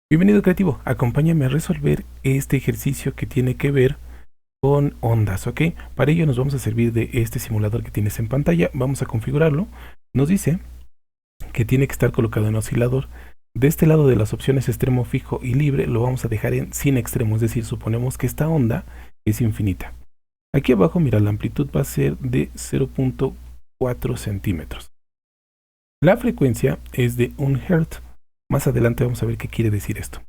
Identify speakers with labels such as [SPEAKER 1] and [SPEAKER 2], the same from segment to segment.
[SPEAKER 1] Bienvenido creativo, acompáñame a resolver este ejercicio que tiene que ver con ondas, ¿ok? Para ello nos vamos a servir de este simulador que tienes en pantalla, vamos a configurarlo. Nos dice que tiene que estar colocado en oscilador. De este lado de las opciones extremo, fijo y libre lo vamos a dejar en sin extremo, es decir, suponemos que esta onda es infinita. Aquí abajo, mira, la amplitud va a ser de 0.4 centímetros. La frecuencia es de 1 Hz. Más adelante vamos a ver qué quiere decir esto.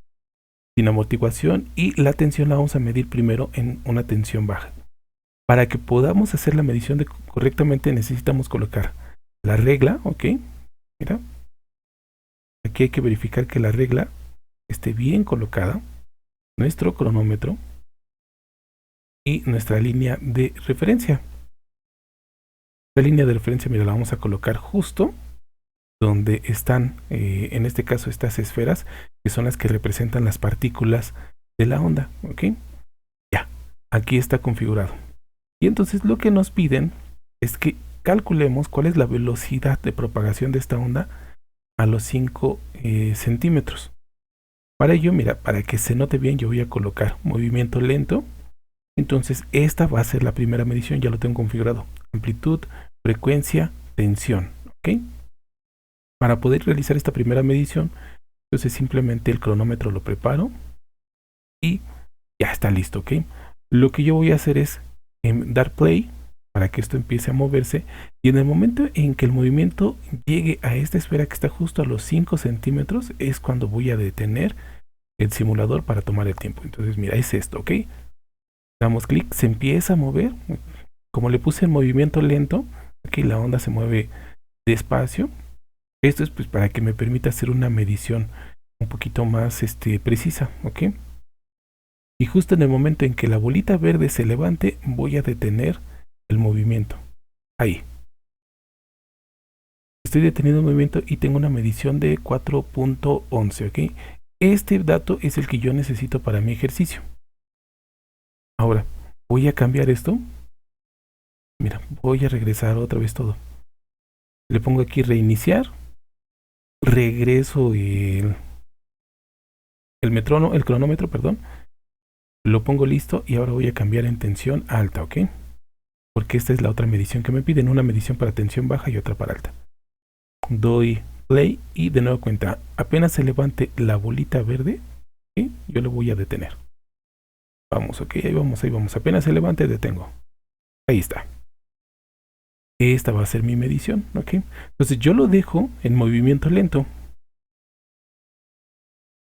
[SPEAKER 1] Sin amortiguación, y la tensión la vamos a medir primero en una tensión baja. Para que podamos hacer la medición correctamente necesitamos colocar la regla, ok, mira, aquí hay que verificar que la regla esté bien colocada, nuestro cronómetro y nuestra línea de referencia. La línea de referencia, mira, la vamos a colocar justo donde están, en este caso, estas esferas, que son las que representan las partículas de la onda, ok. Ya, aquí está configurado. Y entonces lo que nos piden es que calculemos cuál es la velocidad de propagación de esta onda a los 5 centímetros. Para ello, mira, para que se note bien, yo voy a colocar movimiento lento. Entonces esta va a ser la primera medición, ya lo tengo configurado. Amplitud, frecuencia, tensión, ¿ok? Para poder realizar esta primera medición, entonces simplemente el cronómetro lo preparo y ya está listo, ¿ok? Lo que yo voy a hacer es dar play para que esto empiece a moverse, y en el momento en que el movimiento llegue a esta esfera que está justo a los 5 centímetros es cuando voy a detener el simulador para tomar el tiempo. Entonces mira, es esto, ¿ok? Damos clic, se empieza a mover. Como le puse el movimiento lento, aquí la onda se mueve despacio. Esto es pues para que me permita hacer una medición un poquito más precisa, ¿ok? Y justo en el momento en que la bolita verde se levante, voy a detener el movimiento. Ahí. Estoy deteniendo el movimiento y tengo una medición de 4.11, ¿ok? Este dato es el que yo necesito para mi ejercicio. Ahora, voy a cambiar esto. Mira, voy a regresar otra vez todo. Le pongo aquí reiniciar. Regreso el cronómetro, perdón. Lo pongo listo y ahora voy a cambiar en tensión alta, ¿ok? Porque esta es la otra medición que me piden, una medición para tensión baja y otra para alta. Doy play y de nuevo cuenta, apenas se levante la bolita verde, ¿okay? Yo lo voy a detener. Vamos, ok, ahí vamos, apenas se levante, detengo. Ahí está. Esta va a ser mi medición, ok. Entonces yo lo dejo en movimiento lento,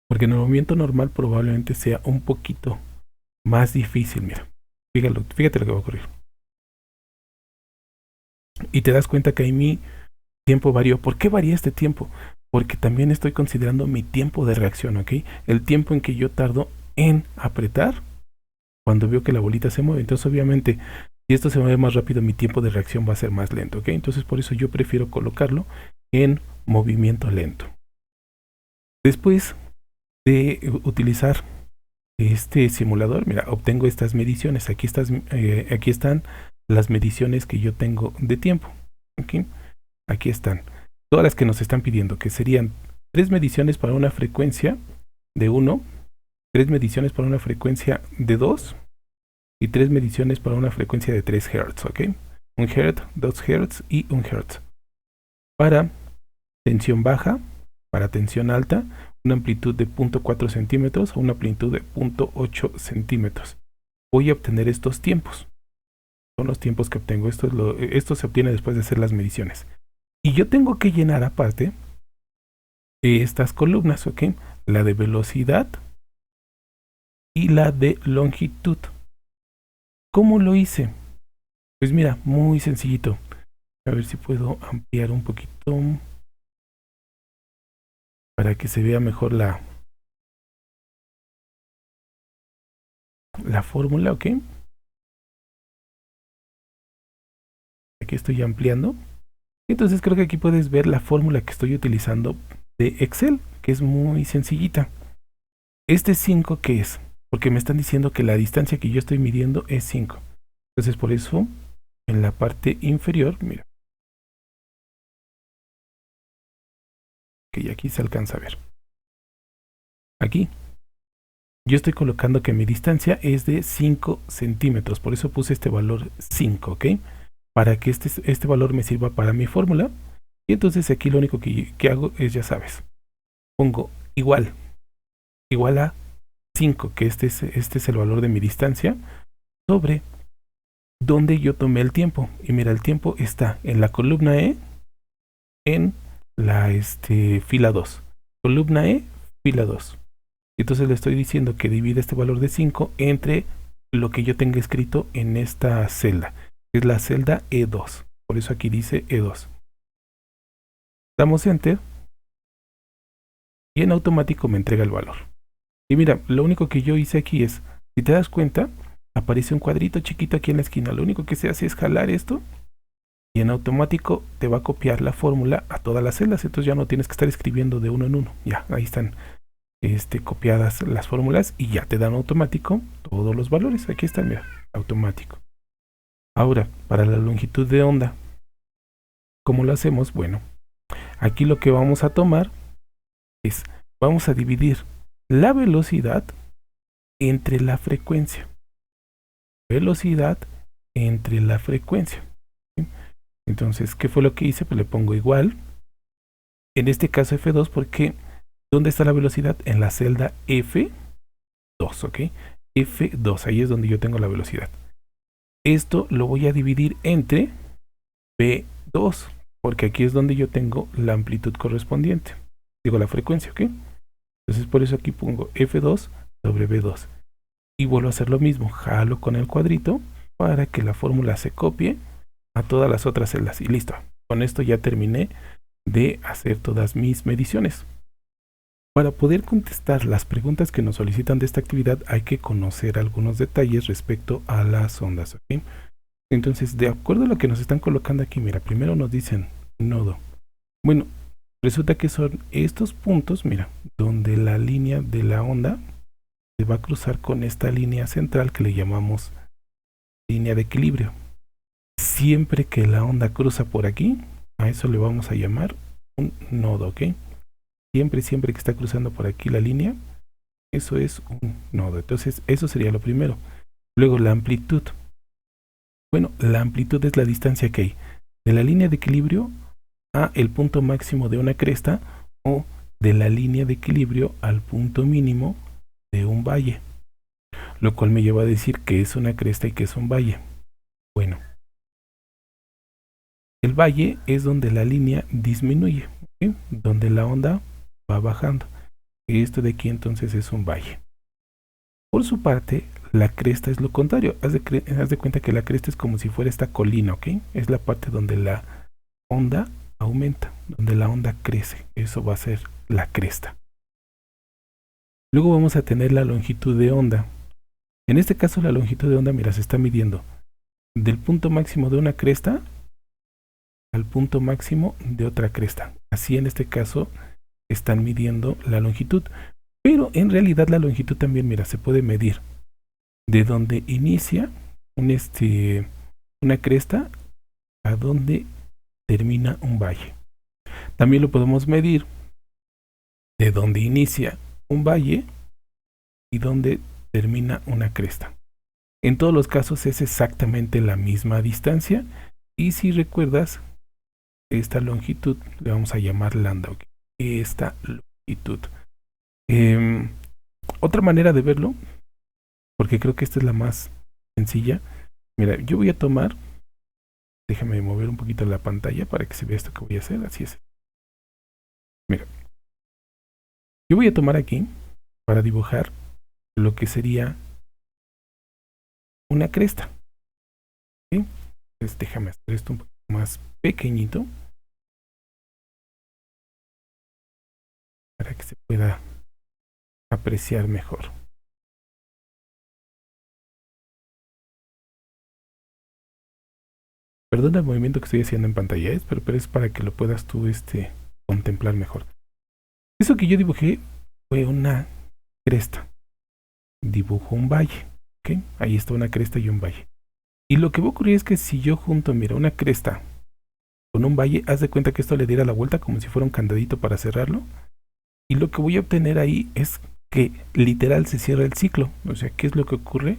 [SPEAKER 1] porque en el movimiento normal probablemente sea un poquito más difícil, mira. Fíjate lo que va a ocurrir. Y te das cuenta que ahí mi tiempo varió. ¿Por qué varía este tiempo? Porque también estoy considerando mi tiempo de reacción, ¿ok? El tiempo en que yo tardo en apretar cuando veo que la bolita se mueve. Entonces, obviamente, si esto se mueve más rápido, mi tiempo de reacción va a ser más lento, ¿ok? Entonces, por eso yo prefiero colocarlo en movimiento lento. Después de utilizar este simulador, mira, obtengo estas mediciones. Aquí están las mediciones que yo tengo de tiempo, ¿ok? Aquí están todas las que nos están pidiendo, que serían 3 mediciones para una frecuencia de 1, 3 mediciones para una frecuencia de 2 y 3 mediciones para una frecuencia de 3 Hz, ¿ok? 1 Hz, 2 Hz y 1 Hz. Para tensión baja, para tensión alta, una amplitud de 0.4 centímetros o una amplitud de 0.8 centímetros. Voy a obtener estos tiempos. Son los tiempos que obtengo. Esto se obtiene después de hacer las mediciones. Y yo tengo que llenar aparte estas columnas, ¿ok? La de velocidad y la de longitud. ¿Cómo lo hice? Pues mira, muy sencillito. A ver si puedo ampliar un poquito para que se vea mejor la fórmula, ¿ok? Aquí estoy ampliando. Entonces creo que aquí puedes ver la fórmula que estoy utilizando de Excel, que es muy sencillita. Este 5, ¿qué es? Porque me están diciendo que la distancia que yo estoy midiendo es 5. Entonces por eso en la parte inferior, mira, que aquí se alcanza a ver. aquí. Yo estoy colocando que mi distancia es de 5 centímetros, por eso puse este valor 5, ¿ok? Para que este valor me sirva para mi fórmula. Y entonces aquí lo único que hago es, ya sabes, pongo igual a 5, que este es el valor de mi distancia, sobre donde yo tomé el tiempo. Y mira, el tiempo está en la columna E, en la fila 2. Columna E, fila 2. Entonces le estoy diciendo que divide este valor de 5 entre lo que yo tenga escrito en esta celda, que es la celda E2. Por eso aquí dice E2. Damos Enter y en automático me entrega el valor. Y mira, lo único que yo hice aquí es, si te das cuenta, aparece un cuadrito chiquito aquí en la esquina. Lo único que se hace es jalar esto y en automático te va a copiar la fórmula a todas las celdas. Entonces ya no tienes que estar escribiendo de uno en uno. Ya, ahí están copiadas las fórmulas y ya te dan automático todos los valores. Aquí están, mira, automático. Ahora, para la longitud de onda, ¿cómo lo hacemos? Bueno, aquí lo que vamos a tomar es, vamos a dividir la velocidad entre la frecuencia. Velocidad entre la frecuencia. ¿Sí? Entonces, ¿qué fue lo que hice? Pues le pongo igual. En este caso F2 porque ¿dónde está la velocidad? En la celda F2, ¿ok? F2, ahí es donde yo tengo la velocidad. Esto lo voy a dividir entre B2, porque aquí es donde yo tengo la amplitud correspondiente. Digo la frecuencia, ¿ok? Entonces por eso aquí pongo F2 sobre B2. Y vuelvo a hacer lo mismo, jalo con el cuadrito para que la fórmula se copie a todas las otras celdas. Y listo, con esto ya terminé de hacer todas mis mediciones. Para poder contestar las preguntas que nos solicitan de esta actividad hay que conocer algunos detalles respecto a las ondas, ¿ok? Entonces, de acuerdo a lo que nos están colocando aquí, mira, primero nos dicen nodo. Bueno, resulta que son estos puntos, mira, donde la línea de la onda se va a cruzar con esta línea central que le llamamos línea de equilibrio. Siempre que la onda cruza por aquí, a eso le vamos a llamar un nodo, ¿ok? Siempre que está cruzando por aquí la línea, eso es un nodo. Entonces, eso sería lo primero. Luego, la amplitud. Bueno, la amplitud es la distancia que hay de la línea de equilibrio a el punto máximo de una cresta o de la línea de equilibrio al punto mínimo de un valle. Lo cual me lleva a decir que es una cresta y que es un valle. Bueno, el valle es donde la línea disminuye, ¿sí? Donde la onda va bajando. Esto de aquí entonces es un valle. Por su parte, la cresta es lo contrario. Haz de cuenta que la cresta es como si fuera esta colina, ¿ok? Es la parte donde la onda aumenta, donde la onda crece. Eso va a ser la cresta. Luego vamos a tener la longitud de onda. En este caso la longitud de onda, mira, se está midiendo del punto máximo de una cresta al punto máximo de otra cresta. Así en este caso están midiendo la longitud. Pero en realidad la longitud también, mira, se puede medir de donde inicia una cresta a donde termina un valle. También lo podemos medir de donde inicia un valle y donde termina una cresta. En todos los casos es exactamente la misma distancia y si recuerdas, esta longitud le vamos a llamar lambda, ¿okay? Esta longitud. Otra manera de verlo, porque creo que esta es la más sencilla. Mira, yo voy a tomar, déjame mover un poquito la pantalla para que se vea esto que voy a hacer. Así es. Mira, yo voy a tomar aquí para dibujar lo que sería una cresta. ¿Sí? Entonces déjame hacer esto un poco más pequeñito para que se pueda apreciar mejor. Perdona el movimiento que estoy haciendo en pantalla, pero es para que lo puedas tú contemplar mejor. Eso que yo dibujé fue una cresta. Dibujo un valle. ¿Okay? Ahí está una cresta y un valle. Y lo que va a ocurrir es que si yo junto, mira, una cresta con un valle, haz de cuenta que esto le diera la vuelta como si fuera un candadito para cerrarlo. Y lo que voy a obtener ahí es que literal se cierra el ciclo. O sea, ¿qué es lo que ocurre?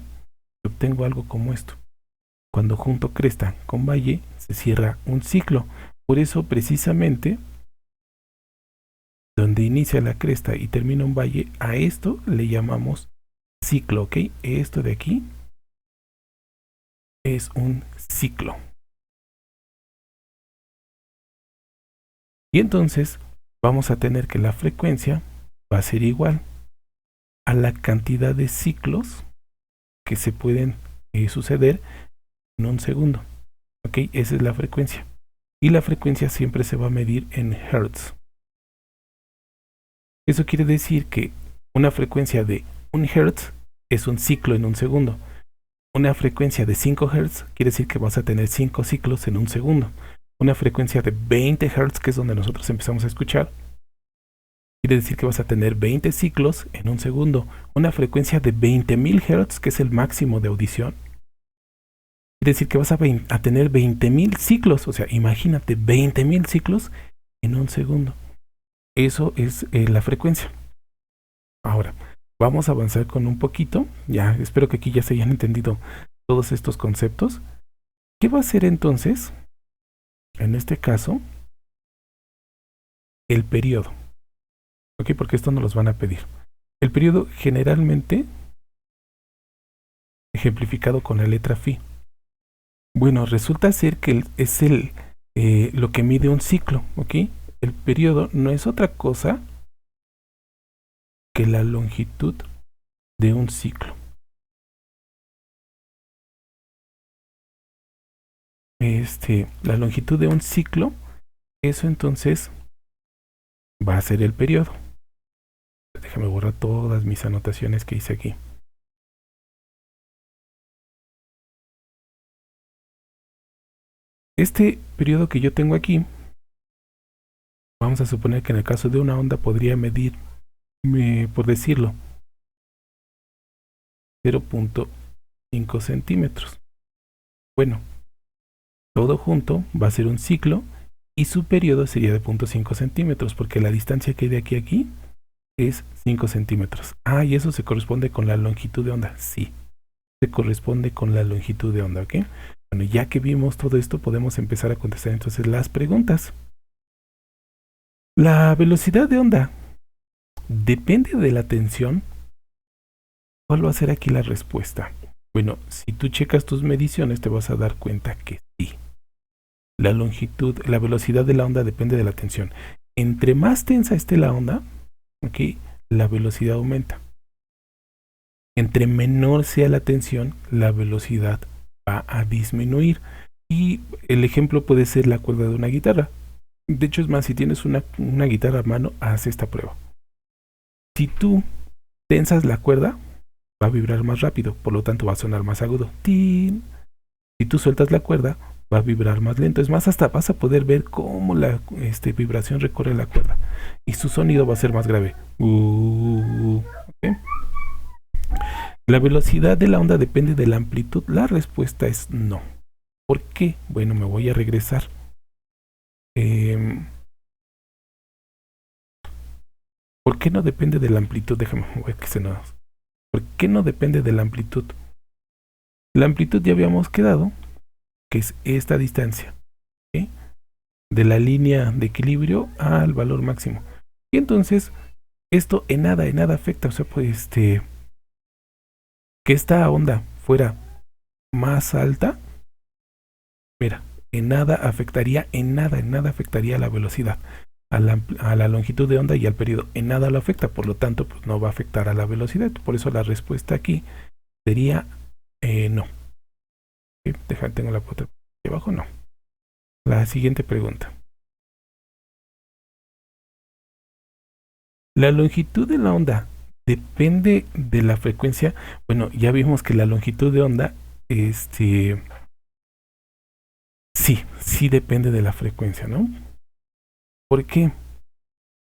[SPEAKER 1] Obtengo algo como esto. Cuando junto cresta con valle, se cierra un ciclo. Por eso, precisamente, donde inicia la cresta y termina un valle, a esto le llamamos ciclo, ¿ok? Esto de aquí es un ciclo. Y entonces vamos a tener que la frecuencia va a ser igual a la cantidad de ciclos que se pueden suceder en un segundo. ¿Ok? Esa es la frecuencia. Y la frecuencia siempre se va a medir en hertz. Eso quiere decir que una frecuencia de 1 hertz es un ciclo en un segundo. Una frecuencia de 5 hertz quiere decir que vas a tener 5 ciclos en un segundo. Una frecuencia de 20 hertz, que es donde nosotros empezamos a escuchar, quiere decir que vas a tener 20 ciclos en un segundo. Una frecuencia de 20.000 hertz, que es el máximo de audición, quiere decir que vas a tener 20.000 ciclos. O sea, imagínate 20.000 ciclos en un segundo. Eso es la frecuencia. Ahora, vamos a avanzar con un poquito. Ya, espero que aquí ya se hayan entendido todos estos conceptos. ¿Qué va a ser entonces, en este caso, el periodo? ¿Ok? Porque esto nos los van a pedir. El periodo generalmente ejemplificado con la letra phi. Bueno, resulta ser que es lo que mide un ciclo, ¿ok? El periodo no es otra cosa que la longitud de un ciclo. La longitud de un ciclo, eso entonces va a ser el periodo. Déjame borrar todas mis anotaciones que hice aquí. Este periodo que yo tengo aquí, vamos a suponer que en el caso de una onda podría medir, por decirlo, 0.5 centímetros. Bueno, todo junto va a ser un ciclo y su periodo sería de 0.5 centímetros, porque la distancia que hay de aquí a aquí es 5 centímetros. Ah, y eso se corresponde con la longitud de onda. Sí, se corresponde con la longitud de onda, ¿ok? Bueno, ya que vimos todo esto, podemos empezar a contestar entonces las preguntas. La velocidad de onda depende de la tensión. ¿Cuál va a ser aquí la respuesta? Bueno, si tú checas tus mediciones te vas a dar cuenta que sí. La velocidad de la onda depende de la tensión. Entre más tensa esté la onda, ¿ok?, la velocidad aumenta. Entre menor sea la tensión, la velocidad va a disminuir. Y el ejemplo puede ser la cuerda de una guitarra. De hecho, es más, si tienes una guitarra a mano, haz esta prueba. Si tú tensas la cuerda, va a vibrar más rápido, por lo tanto va a sonar más agudo. ¡Tin! Si tú sueltas la cuerda, va a vibrar más lento. Es más, hasta vas a poder ver cómo la vibración recorre la cuerda. Y su sonido va a ser más grave. ¿Okay? La velocidad de la onda depende de la amplitud. La respuesta es no. ¿Por qué? Bueno, me voy a regresar. ¿Por qué no depende de la amplitud? Déjame ver que se nos... ¿Por qué no depende de la amplitud? La amplitud ya habíamos quedado que es esta distancia, ¿okay?, de la línea de equilibrio al valor máximo. Y entonces, esto en nada afecta. O sea, pues que esta onda fuera más alta, mira, en nada afectaría a la velocidad, a la longitud de onda y al periodo. En nada lo afecta, por lo tanto, pues no va a afectar a la velocidad. Por eso la respuesta aquí sería no. Tengo la otra aquí abajo, no. La siguiente pregunta. La longitud de la onda depende de la frecuencia. Bueno, ya vimos que la longitud de onda, sí depende de la frecuencia, ¿no? ¿Por qué?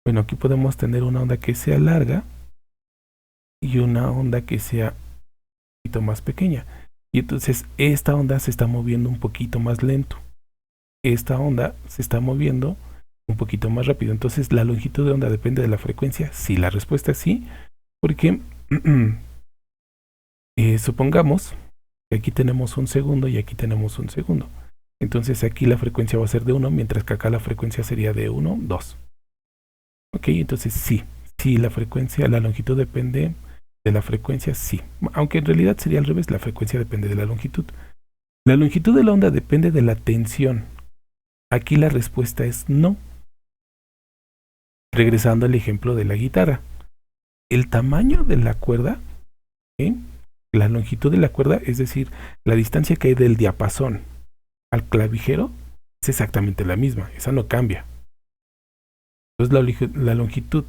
[SPEAKER 1] Bueno, aquí podemos tener una onda que sea larga y una onda que sea un poquito más pequeña. Y entonces esta onda se está moviendo un poquito más lento. Esta onda se está moviendo un poquito más rápido. Entonces, ¿la longitud de onda depende de la frecuencia? Sí, la respuesta es sí. Porque supongamos que aquí tenemos un segundo y aquí tenemos un segundo. Entonces aquí la frecuencia va a ser de 1, mientras que acá la frecuencia sería de 1, 2. Ok, entonces sí, la frecuencia, la longitud depende de la frecuencia, sí. Aunque en realidad sería al revés, la frecuencia depende de la longitud. La longitud de la onda depende de la tensión. Aquí la respuesta es no. Regresando al ejemplo de la guitarra. El tamaño de la cuerda, la longitud de la cuerda, es decir, la distancia que hay del diapasón al clavijero, es exactamente la misma, esa no cambia. Entonces la longitud,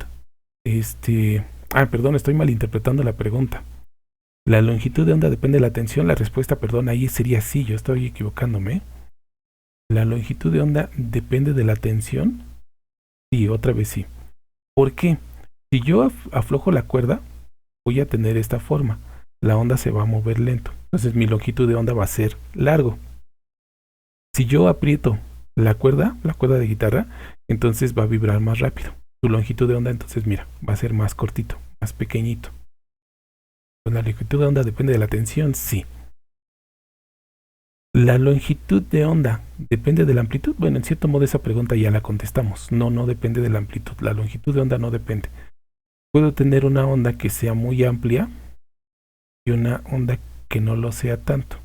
[SPEAKER 1] perdón, estoy malinterpretando la pregunta. La longitud de onda depende de la tensión, la respuesta, perdón, ahí sería sí, yo estoy equivocándome. La longitud de onda depende de la tensión, sí, otra vez sí. ¿Por qué? Si yo aflojo la cuerda, voy a tener esta forma. La onda se va a mover lento. Entonces mi longitud de onda va a ser largo. Si yo aprieto la cuerda de guitarra, entonces va a vibrar más rápido. Su longitud de onda, entonces mira, va a ser más cortito, más pequeñito. Entonces, la longitud de onda depende de la tensión, sí. ¿La longitud de onda depende de la amplitud? Bueno, en cierto modo esa pregunta ya la contestamos. No, no depende de la amplitud. La longitud de onda no depende. Puedo tener una onda que sea muy amplia y una onda que no lo sea tanto.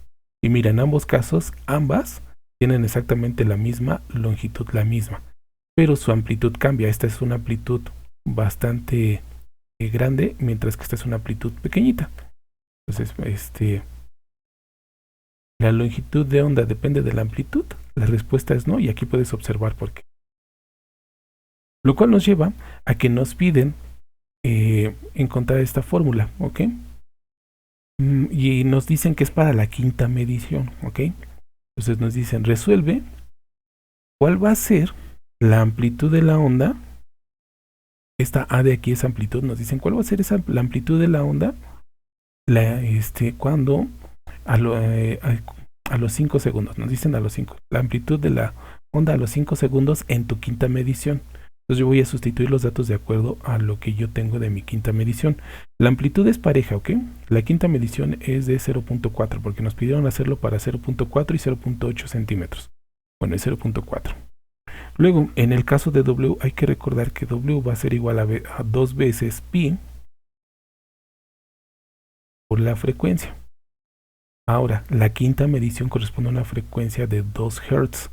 [SPEAKER 1] Y mira, en ambos casos, ambas tienen exactamente la misma longitud, la misma. Pero su amplitud cambia. Esta es una amplitud bastante grande, mientras que esta es una amplitud pequeñita. Entonces, ¿la longitud de onda depende de la amplitud? La respuesta es no, y aquí puedes observar por qué. Lo cual nos lleva a que nos piden encontrar esta fórmula, ¿ok? Y nos dicen que es para la quinta medición, ¿ok? Entonces nos dicen, resuelve cuál va a ser la amplitud de la onda. Esta A de aquí es amplitud. Nos dicen cuál va a ser la amplitud de la onda cuando a los 5 segundos. Nos dicen a los 5. La amplitud de la onda a los 5 segundos en tu quinta medición. Entonces yo voy a sustituir los datos de acuerdo a lo que yo tengo de mi quinta medición. La amplitud es pareja, ¿ok? La quinta medición es de 0.4 porque nos pidieron hacerlo para 0.4 y 0.8 centímetros. Bueno, es 0.4. Luego, en el caso de W, hay que recordar que W va a ser igual a 2 veces pi por la frecuencia. Ahora, la quinta medición corresponde a una frecuencia de 2 Hz.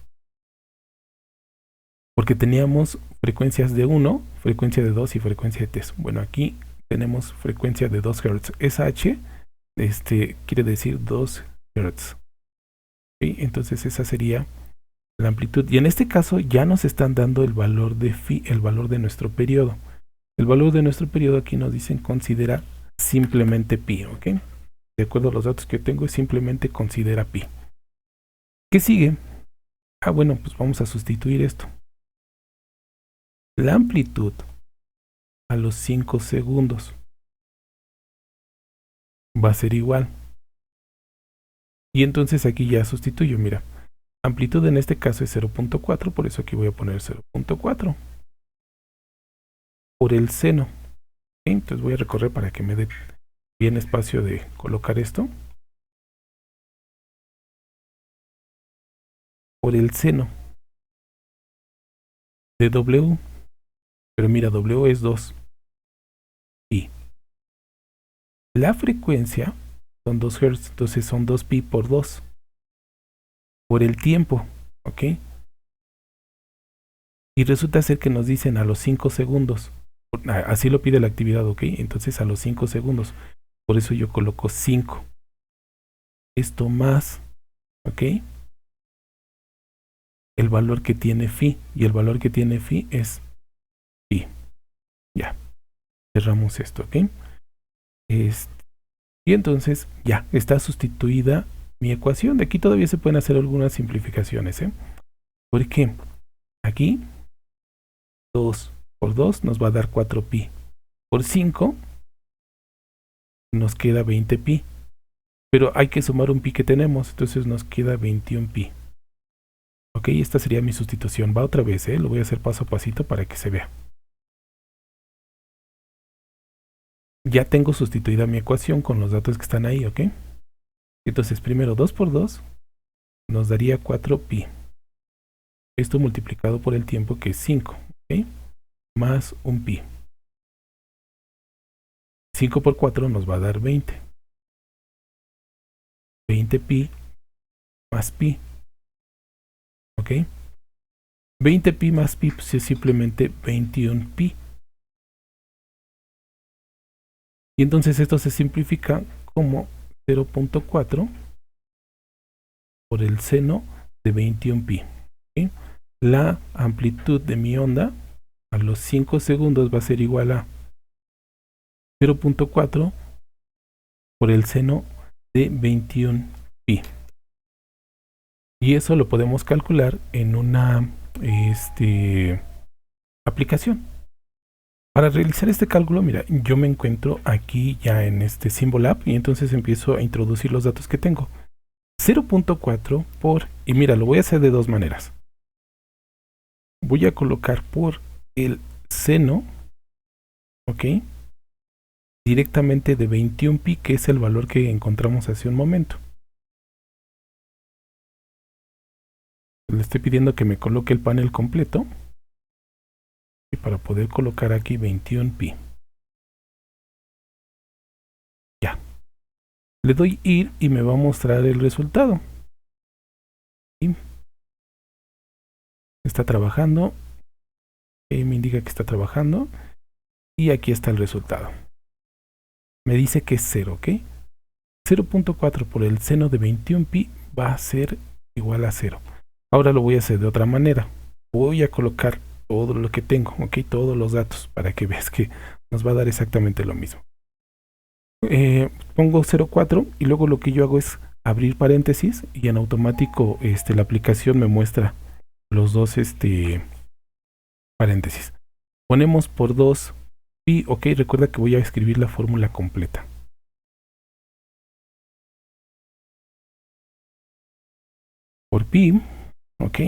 [SPEAKER 1] Porque teníamos frecuencias de 1, frecuencia de 2 y frecuencia de 3. Bueno, aquí tenemos frecuencia de 2 Hz. Esa H quiere decir 2 Hz. ¿Okay? Entonces esa sería la amplitud. Y en este caso ya nos están dando el valor de phi, el valor de nuestro periodo. El valor de nuestro periodo aquí nos dicen considera simplemente pi, ¿ok? De acuerdo a los datos que yo tengo, simplemente considera pi. ¿Qué sigue? Bueno, pues vamos a sustituir esto. La amplitud a los 5 segundos va a ser igual. Y entonces aquí ya sustituyo, mira. Amplitud en este caso es 0.4, por eso aquí voy a poner 0.4 por el seno. Entonces voy a recorrer para que me dé bien espacio de colocar esto. Por el seno de W. Pero mira, W es 2. Y la frecuencia son 2 Hz, entonces son 2 pi por 2. Por el tiempo, ¿ok? Y resulta ser que nos dicen a los 5 segundos. Así lo pide la actividad, ¿ok? Entonces a los 5 segundos. Por eso yo coloco 5. Esto más, ¿ok? El valor que tiene phi. Y el valor que tiene phi es pi. Ya. Cerramos esto, ¿ok? Y entonces ya está sustituida mi ecuación. De aquí todavía se pueden hacer algunas simplificaciones, ¿eh? Porque aquí 2 por 2 nos va a dar 4 pi. Por 5 nos queda 20 pi. Pero hay que sumar un pi que tenemos, entonces nos queda 21 pi. Ok, esta sería mi sustitución. Va otra vez, lo voy a hacer paso a pasito para que se vea. ya tengo sustituida mi ecuación con los datos que están ahí, ¿ok? Entonces primero 2 por 2 nos daría 4pi. Esto multiplicado por el tiempo, que es 5, ¿ok? Más un pi. 5 por 4 nos va a dar 20. 20pi más pi, ¿ok? 20pi más pi pues es simplemente 21pi. Y entonces esto se simplifica como 0.4 por el seno de 21pi. ¿Okay? La amplitud de mi onda a los 5 segundos va a ser igual a 0.4 por el seno de 21pi. Y eso lo podemos calcular en una aplicación. Para realizar este cálculo, mira, yo me encuentro aquí ya en este Symbolab y entonces empiezo a introducir los datos que tengo. 0.4 por, y mira, lo voy a hacer de dos maneras. Voy a colocar por el seno, ¿ok? Directamente de 21pi, que es el valor que encontramos hace un momento. Le estoy pidiendo que me coloque el panel completo y para poder colocar aquí 21pi. Ya. Le doy ir y me va a mostrar el resultado. ¿Sí? Está trabajando. Me indica que está trabajando. Y aquí está el resultado. Me dice que es 0, ¿ok? 0.4 por el seno de 21pi va a ser igual a 0. Ahora lo voy a hacer de otra manera. Voy a colocar todo lo que tengo, ¿ok? Todos los datos para que veas que nos va a dar exactamente lo mismo. Pongo 0.4 y luego lo que yo hago es abrir paréntesis y en automático la aplicación me muestra los dos paréntesis. Ponemos por 2 pi, ok, recuerda que voy a escribir la fórmula completa. Por pi, ok,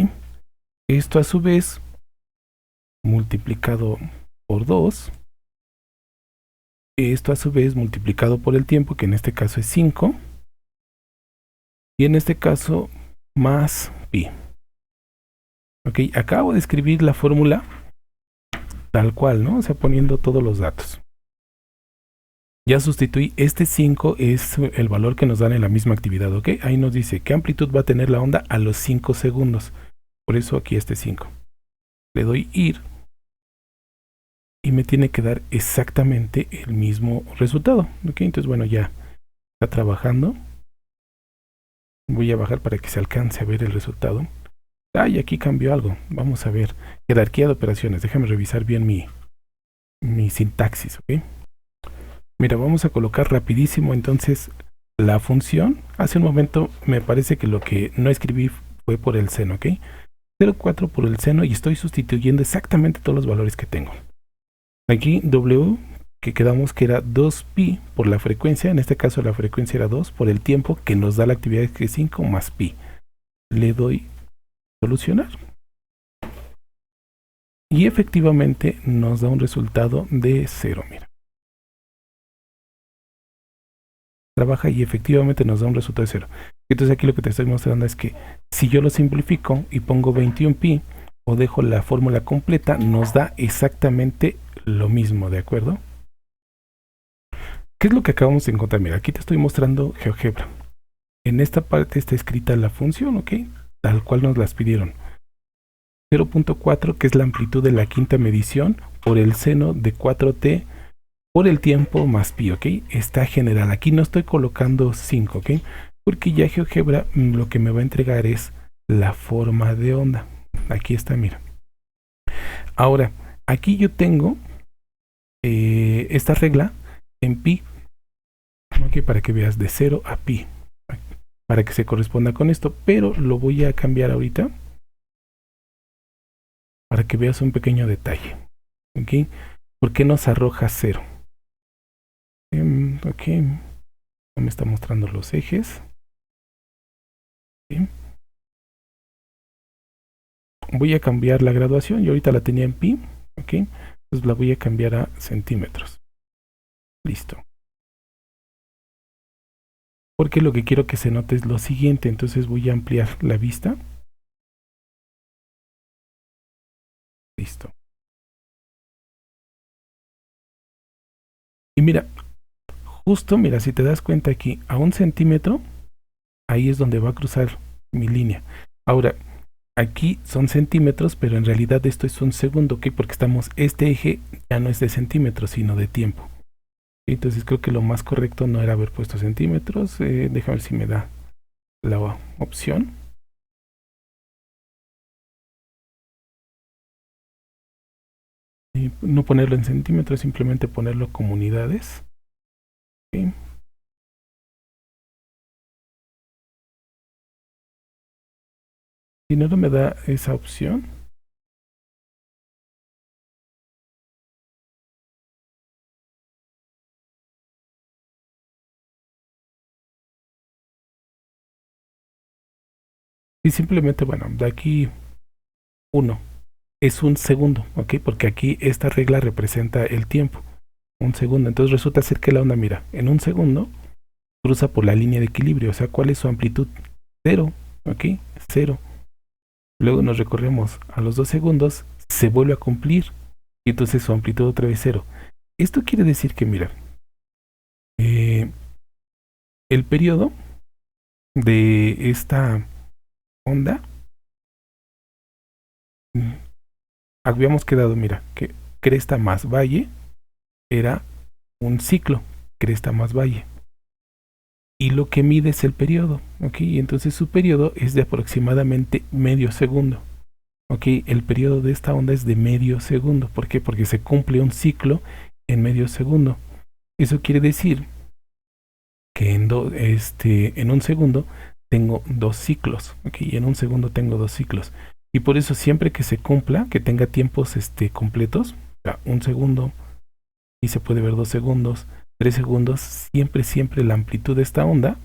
[SPEAKER 1] esto a su vez multiplicado por 2, esto a su vez multiplicado por el tiempo, que en este caso es 5, y en este caso más pi. Ok, acabo de escribir la fórmula tal cual, ¿no? O sea, poniendo todos los datos. Ya sustituí, este 5 es el valor que nos dan en la misma actividad, ¿ok? Ahí nos dice qué amplitud va a tener la onda a los 5 segundos. Por eso aquí este 5. Le doy ir y me tiene que dar exactamente el mismo resultado, ¿ok? Entonces, bueno, ya está trabajando. Voy a bajar para que se alcance a ver el resultado. Y aquí cambió algo. Vamos a ver. Jerarquía de operaciones. Déjame revisar bien mi sintaxis, ¿ok? Mira, vamos a colocar rapidísimo entonces la función. Hace un momento me parece que lo que no escribí fue por el seno, ¿ok? 0.4 por el seno y estoy sustituyendo exactamente todos los valores que tengo. Aquí W, que quedamos que era 2pi por la frecuencia. En este caso la frecuencia era 2 por el tiempo que nos da la actividad, que es 5 más pi. Le doy solucionar. Y efectivamente nos da un resultado de 0, mira. Trabaja y efectivamente nos da un resultado de 0. Entonces aquí lo que te estoy mostrando es que si yo lo simplifico y pongo 21pi o dejo la fórmula completa, nos da exactamente lo mismo, ¿de acuerdo? ¿Qué es lo que acabamos de encontrar? Mira, aquí te estoy mostrando GeoGebra. En esta parte está escrita la función, ¿ok? Tal cual nos las pidieron. 0.4, que es la amplitud de la quinta medición, por el seno de 4t por el tiempo más pi, ¿ok? Está general. Aquí no estoy colocando 5, ¿ok? Porque ya GeoGebra lo que me va a entregar es la forma de onda. Aquí está, mira. Ahora, aquí yo tengo esta regla en pi, ¿ok? Para que veas de 0 a pi, para que se corresponda con esto, pero lo voy a cambiar ahorita para que veas un pequeño detalle, ¿ok? ¿Por qué nos arroja 0? Ok, no me está mostrando los ejes. ¿Sí? Voy a cambiar la graduación, yo ahorita la tenía en pi, ok, entonces la voy a cambiar a centímetros. Listo. Porque lo que quiero que se note es lo siguiente, entonces voy a ampliar la vista. Listo. Y mira, justo, mira, si te das cuenta aquí, a 1 centímetro, ahí es donde va a cruzar mi línea. Ahora, aquí son centímetros, pero en realidad esto es un segundo, ¿ok? Porque este eje ya no es de centímetros, sino de tiempo. Entonces creo que lo más correcto no era haber puesto centímetros. Déjame ver si me da la opción. Y no ponerlo en centímetros, simplemente ponerlo como unidades. ¿Ok? Si no me da esa opción. Y simplemente, bueno, de aquí 1 es un segundo, ¿ok? Porque aquí esta regla representa el tiempo. Un segundo. Entonces resulta ser que la onda, mira, en un segundo cruza por la línea de equilibrio. O sea, ¿cuál es su amplitud? 0, ¿ok? 0. Luego nos recorremos a los 2 segundos, se vuelve a cumplir y entonces su amplitud otra vez 0. Esto quiere decir que, mira, el periodo de esta onda, habíamos quedado, mira, que cresta más valle era un ciclo, cresta más valle. Y lo que mide es el periodo, ¿ok? Y entonces su periodo es de aproximadamente medio segundo. ¿Ok? El periodo de esta onda es de medio segundo. ¿Por qué? Porque se cumple un ciclo en medio segundo. Eso quiere decir que en un segundo tengo 2 ciclos. ¿Ok? Y en un segundo tengo 2 ciclos. Y por eso siempre que se cumpla, que tenga tiempos completos, o sea, un segundo, y se puede ver 2 segundos, 3 segundos, siempre la amplitud de esta onda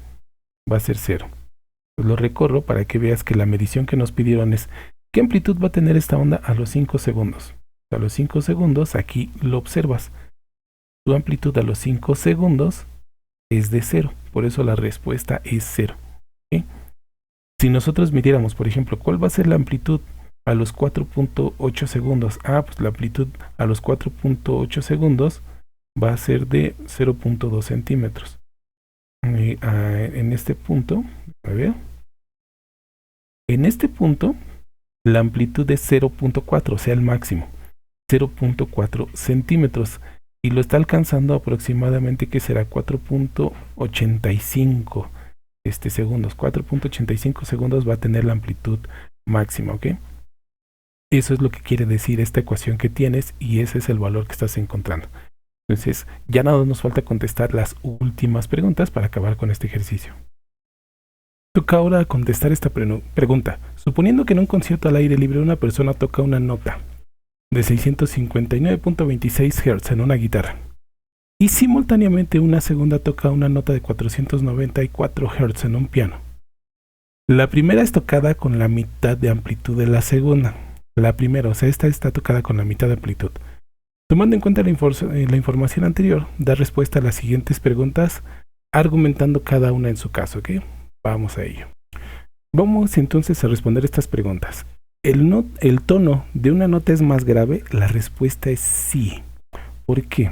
[SPEAKER 1] va a ser 0. Pues lo recorro para que veas que la medición que nos pidieron es ¿qué amplitud va a tener esta onda a los 5 segundos? A los 5 segundos aquí lo observas. Su amplitud a los 5 segundos es de 0. Por eso la respuesta es 0. ¿Okay? Si nosotros midiéramos, por ejemplo, ¿cuál va a ser la amplitud a los 4.8 segundos? Pues la amplitud a los 4.8 segundos va a ser de 0.2 centímetros. En este punto, a ver, en este punto, la amplitud es 0.4, o sea, el máximo, 0.4 centímetros. Y lo está alcanzando aproximadamente, que será 4.85 segundos. 4.85 segundos va a tener la amplitud máxima, ¿ok? Eso es lo que quiere decir esta ecuación que tienes y ese es el valor que estás encontrando. Entonces, ya nada nos falta contestar las últimas preguntas para acabar con este ejercicio. Toca ahora contestar esta pregunta. Suponiendo que en un concierto al aire libre una persona toca una nota de 659.26 Hz en una guitarra y simultáneamente una segunda toca una nota de 494 Hz en un piano. La primera es tocada con la mitad de amplitud de la segunda. La primera, o sea, esta está tocada con la mitad de amplitud. Tomando en cuenta la información anterior, da respuesta a las siguientes preguntas, argumentando cada una en su caso, ¿ok? Vamos a ello. Vamos entonces a responder estas preguntas. ¿El tono de una nota es más grave? La respuesta es sí. ¿Por qué?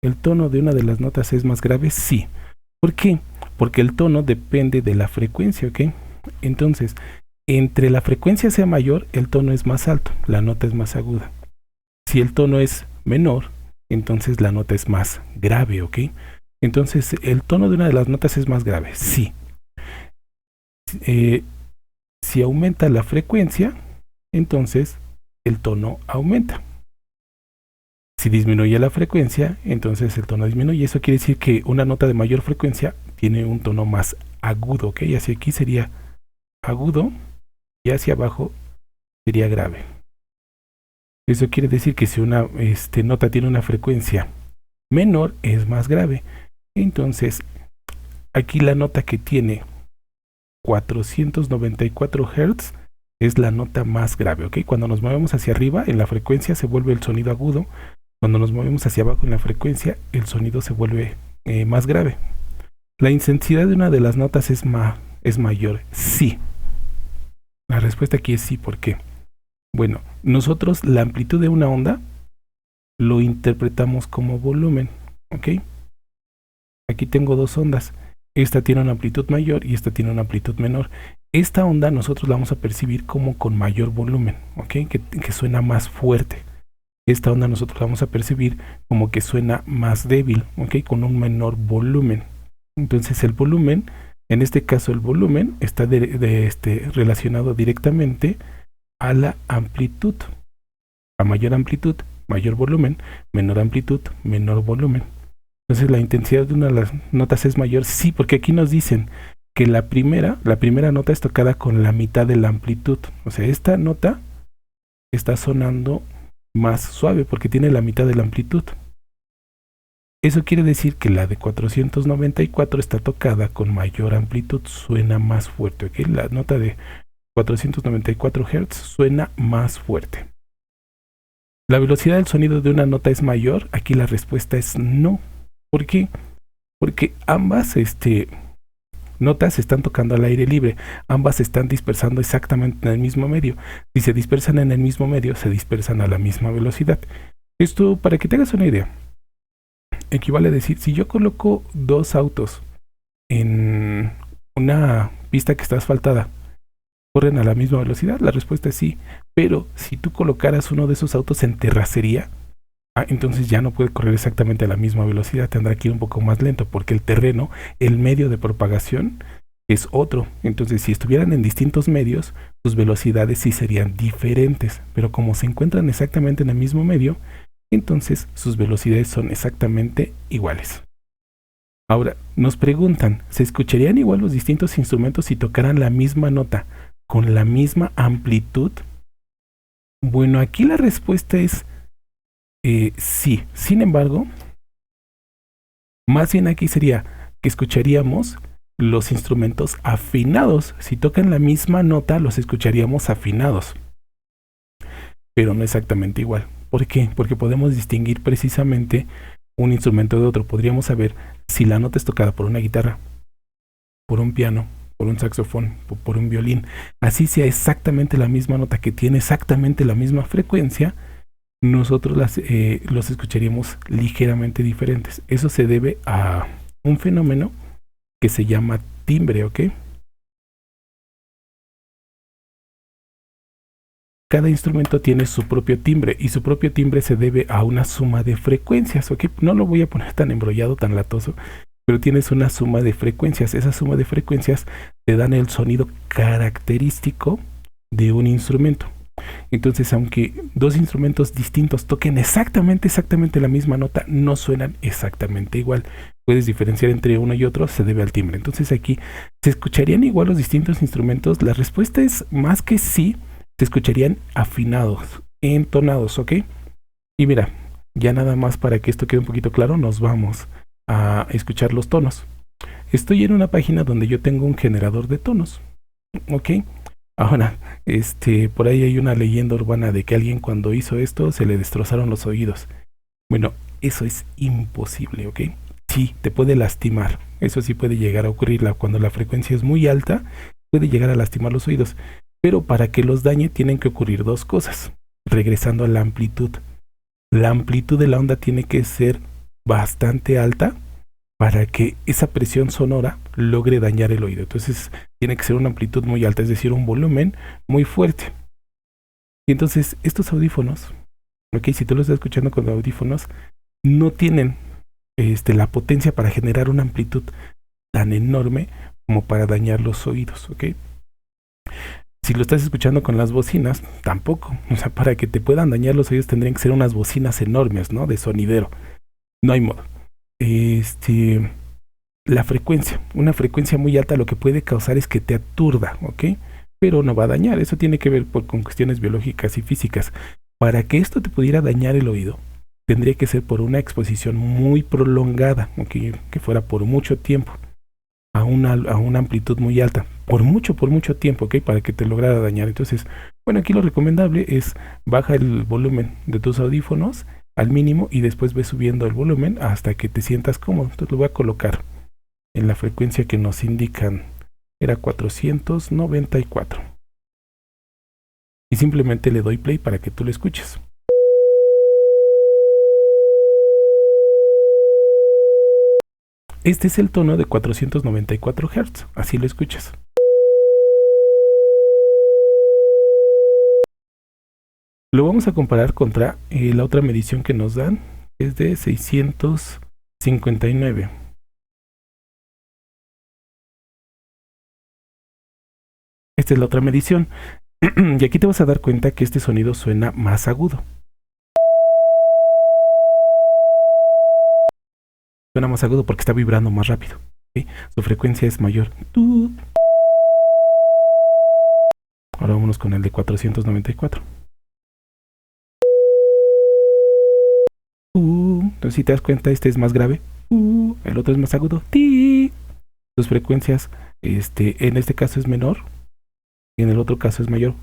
[SPEAKER 1] ¿El tono de una de las notas es más grave? Sí. ¿Por qué? Porque el tono depende de la frecuencia, ¿ok? Entonces, entre la frecuencia sea mayor, el tono es más alto, la nota es más aguda. Si el tono es menor, entonces la nota es más grave, ¿ok? Entonces, ¿el tono de una de las notas es más grave? Sí. Si aumenta la frecuencia, entonces el tono aumenta. Si disminuye la frecuencia, entonces el tono disminuye. Eso quiere decir que una nota de mayor frecuencia tiene un tono más agudo, ¿ok? Así aquí sería agudo y hacia abajo sería grave. Eso quiere decir que si una nota tiene una frecuencia menor, es más grave. Entonces, aquí la nota que tiene 494 Hz es la nota más grave, ¿ok? Cuando nos movemos hacia arriba en la frecuencia se vuelve el sonido agudo. Cuando nos movemos hacia abajo en la frecuencia, el sonido se vuelve más grave. ¿La intensidad de una de las notas es mayor? Sí. La respuesta aquí es sí. ¿Por qué? Bueno, nosotros la amplitud de una onda lo interpretamos como volumen, ¿ok? Aquí tengo dos ondas. Esta tiene una amplitud mayor y esta tiene una amplitud menor. Esta onda nosotros la vamos a percibir como con mayor volumen, ¿ok? Que suena más fuerte. Esta onda nosotros la vamos a percibir como que suena más débil, ¿ok? Con un menor volumen. Entonces el volumen, en este caso el volumen, está relacionado directamente a la amplitud. A mayor amplitud, mayor volumen, menor amplitud, menor volumen. Entonces la intensidad de una de las notas es mayor, sí, porque aquí nos dicen que la primera nota es tocada con la mitad de la amplitud. O sea, esta nota está sonando más suave porque tiene la mitad de la amplitud. Eso quiere decir que la de 494 está tocada con mayor amplitud, suena más fuerte, ¿ok? La nota de 494 Hz suena más fuerte. ¿La velocidad del sonido de una nota es mayor? Aquí la respuesta es no. ¿Por qué? Porque ambas notas se están tocando al aire libre. Ambas se están dispersando exactamente en el mismo medio. Si se dispersan en el mismo medio, se dispersan a la misma velocidad. Esto, para que te hagas una idea, equivale a decir, si yo coloco dos autos en una pista que está asfaltada, ¿corren a la misma velocidad? La respuesta es sí. Pero si tú colocaras uno de esos autos en terracería, entonces ya no puede correr exactamente a la misma velocidad, tendrá que ir un poco más lento porque el terreno, el medio de propagación es otro. Entonces si estuvieran en distintos medios, sus velocidades sí serían diferentes, pero como se encuentran exactamente en el mismo medio, entonces sus velocidades son exactamente iguales. Ahora, nos preguntan, ¿se escucharían igual los distintos instrumentos si tocaran la misma nota con la misma amplitud? Bueno, aquí la respuesta es sí. Sin embargo, más bien aquí sería que escucharíamos los instrumentos afinados. Si tocan la misma nota, los escucharíamos afinados. Pero no exactamente igual. ¿Por qué? Porque podemos distinguir precisamente un instrumento de otro. Podríamos saber si la nota es tocada por una guitarra, por un piano, por un saxofón, por un violín. Así sea exactamente la misma nota, que tiene exactamente la misma frecuencia, nosotros los escucharíamos ligeramente diferentes. Eso se debe a un fenómeno que se llama timbre, ¿ok? Cada instrumento tiene su propio timbre y su propio timbre se debe a una suma de frecuencias, ¿ok? No lo voy a poner tan embrollado, tan latoso, pero tienes una suma de frecuencias. Esa suma de frecuencias te dan el sonido característico de un instrumento. Entonces, aunque dos instrumentos distintos toquen exactamente la misma nota, no suenan exactamente igual. Puedes diferenciar entre uno y otro, se debe al timbre. Entonces aquí, ¿se escucharían igual los distintos instrumentos? La respuesta es más que sí, se escucharían afinados, entonados, ¿ok? Y mira, ya nada más para que esto quede un poquito claro, nos vamos a escuchar los tonos. Estoy en una página donde yo tengo un generador de tonos, ¿ok? Ahora, por ahí hay una leyenda urbana de que alguien cuando hizo esto se le destrozaron los oídos. Bueno, eso es imposible, ¿ok? Sí, te puede lastimar. Eso sí puede llegar a ocurrir. Cuando la frecuencia es muy alta, puede llegar a lastimar los oídos. Pero para que los dañe tienen que ocurrir dos cosas. Regresando a la amplitud. La amplitud de la onda tiene que ser bastante alta para que esa presión sonora logre dañar el oído. Entonces tiene que ser una amplitud muy alta, es decir, un volumen muy fuerte. Y entonces estos audífonos, ok, si tú lo estás escuchando con audífonos, no tienen la potencia para generar una amplitud tan enorme como para dañar los oídos, ok. Si lo estás escuchando con las bocinas, tampoco. O sea, para que te puedan dañar los oídos tendrían que ser unas bocinas enormes, ¿no? De sonidero. No hay modo. La frecuencia, una frecuencia muy alta lo que puede causar es que te aturda, ¿ok? Pero no va a dañar, eso tiene que ver con cuestiones biológicas y físicas. Para que esto te pudiera dañar el oído, tendría que ser por una exposición muy prolongada, ¿ok? Que fuera por mucho tiempo, a una amplitud muy alta. por mucho tiempo, ¿ok? Para que te lograra dañar. Entonces, bueno, aquí lo recomendable es baja el volumen de tus audífonos al mínimo y después ves subiendo el volumen hasta que te sientas cómodo. Entonces lo voy a colocar en la frecuencia que nos indican. Era 494. Y simplemente le doy play para que tú lo escuches. Este es el tono de 494 Hz, así lo escuchas. Lo vamos a comparar contra la otra medición que nos dan, que es de 659. Esta es la otra medición. Y aquí te vas a dar cuenta que este sonido suena más agudo. Suena más agudo porque está vibrando más rápido. ¿Sí? Su frecuencia es mayor. Ahora vámonos con el de 494. Entonces si te das cuenta, este es más grave. El otro es más agudo. Sus frecuencias, en este caso es menor. Y en el otro caso es mayor.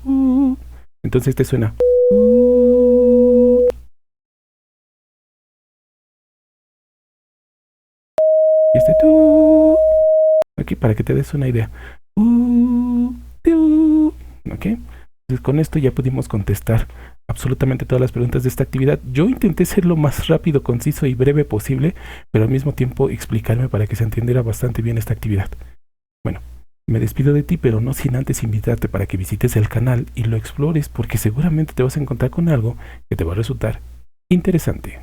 [SPEAKER 1] Entonces este suena. Y este aquí para que te des una idea. Ok. Entonces con esto ya pudimos contestar absolutamente todas las preguntas de esta actividad. Yo intenté ser lo más rápido, conciso y breve posible, pero al mismo tiempo explicarme para que se entendiera bastante bien esta actividad. Bueno, me despido de ti, pero no sin antes invitarte para que visites el canal y lo explores, porque seguramente te vas a encontrar con algo que te va a resultar interesante.